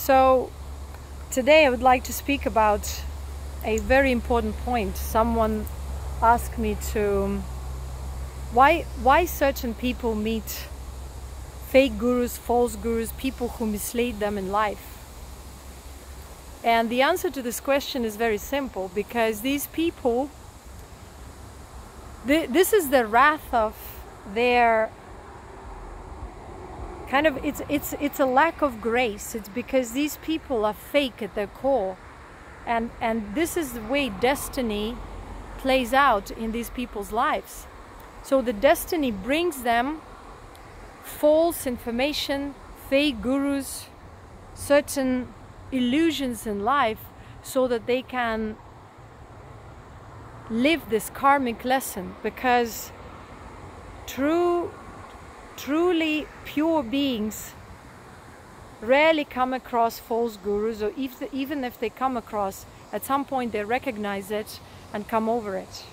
So today I would like to speak about a very important point. Someone asked me to why certain people meet fake gurus, false gurus, people who mislead them in life. And the answer to this question is very simple, because these people, this is the wrath of their kind of, it's a lack of grace. It's because these people are fake at their core, and this is the way destiny plays out in these people's lives. So the destiny brings them false information, fake gurus, certain illusions in life, so that they can live this karmic lesson, because truly pure beings rarely come across false gurus, or even if they come across, at some point they recognize it and come over it.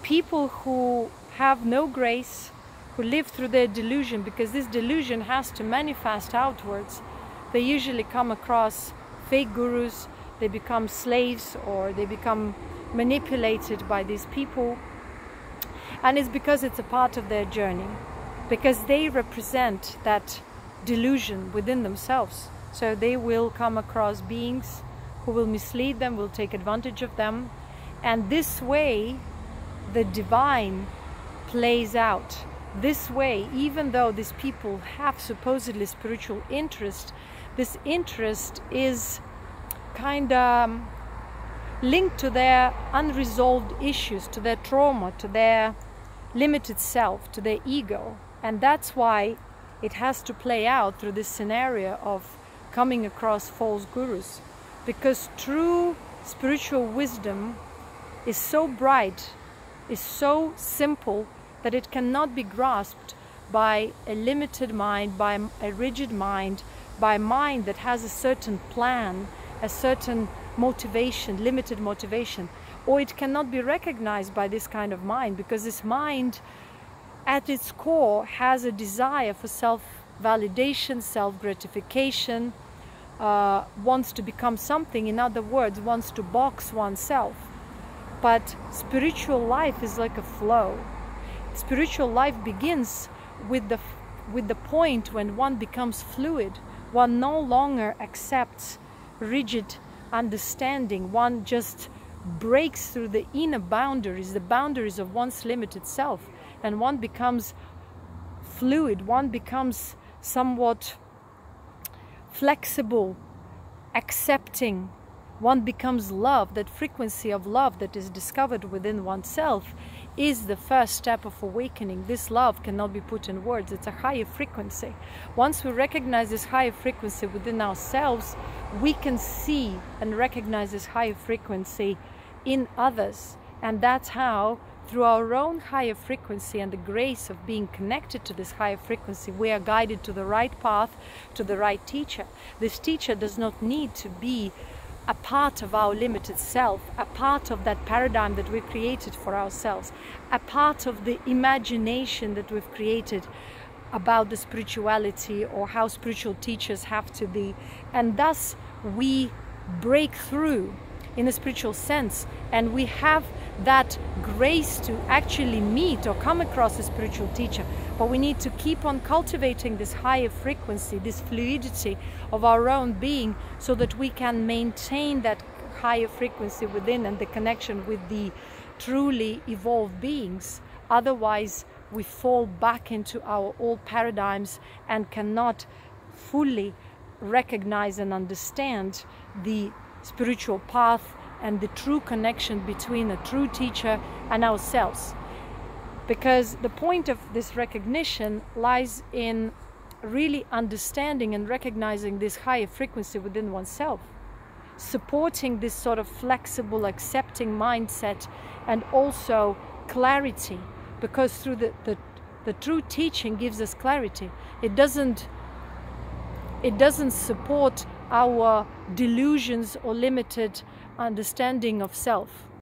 People who have no grace, who live through their delusion, because this delusion has to manifest outwards, they usually come across fake gurus, they become slaves, or they become manipulated by these people. And it's because it's a part of their journey, because they represent that delusion within themselves. So they will come across beings who will mislead them, will take advantage of them, and this way the divine plays out. This way, even though these people have supposedly spiritual interest, this interest is kind of linked to their unresolved issues, to their trauma, to their limited self, to their ego. And that's why it has to play out through this scenario of coming across false gurus. Because true spiritual wisdom is so bright, is so simple, that it cannot be grasped by a limited mind, by a rigid mind, by a mind that has a certain plan, a certain motivation, limited motivation. Or it cannot be recognized by this kind of mind, because this mind at its core has a desire for self-validation, self-gratification, wants to become something, in other words, wants to box oneself. But spiritual life is like a flow. Spiritual life begins with the point when one becomes fluid. One no longer accepts rigid understanding. One just breaks through the inner boundaries, the boundaries of one's limited self, and one becomes fluid. One becomes somewhat flexible, accepting. One becomes love. That frequency of love that is discovered within oneself is the first step of awakening. This love cannot be put in words. It's a higher frequency. Once we recognize this higher frequency within ourselves, we can see and recognize this higher frequency in others. And that's how, through our own higher frequency and the grace of being connected to this higher frequency, we are guided to the right path, to the right teacher. This teacher does not need to be a part of our limited self, a part of that paradigm that we created for ourselves, a part of the imagination that we've created about the spirituality or how spiritual teachers have to be. And thus we break through in a spiritual sense, and we have that grace to actually meet or come across a spiritual teacher. But we need to keep on cultivating this higher frequency, this fluidity of our own being, so that we can maintain that higher frequency within and the connection with the truly evolved beings. Otherwise, we fall back into our old paradigms and cannot fully recognize and understand the spiritual path and the true connection between a true teacher and ourselves. Because the point of this recognition lies in really understanding and recognizing this higher frequency within oneself, supporting this sort of flexible, accepting mindset, and also clarity, because through the true teaching gives us clarity. It doesn't support our delusions or limited understanding of self.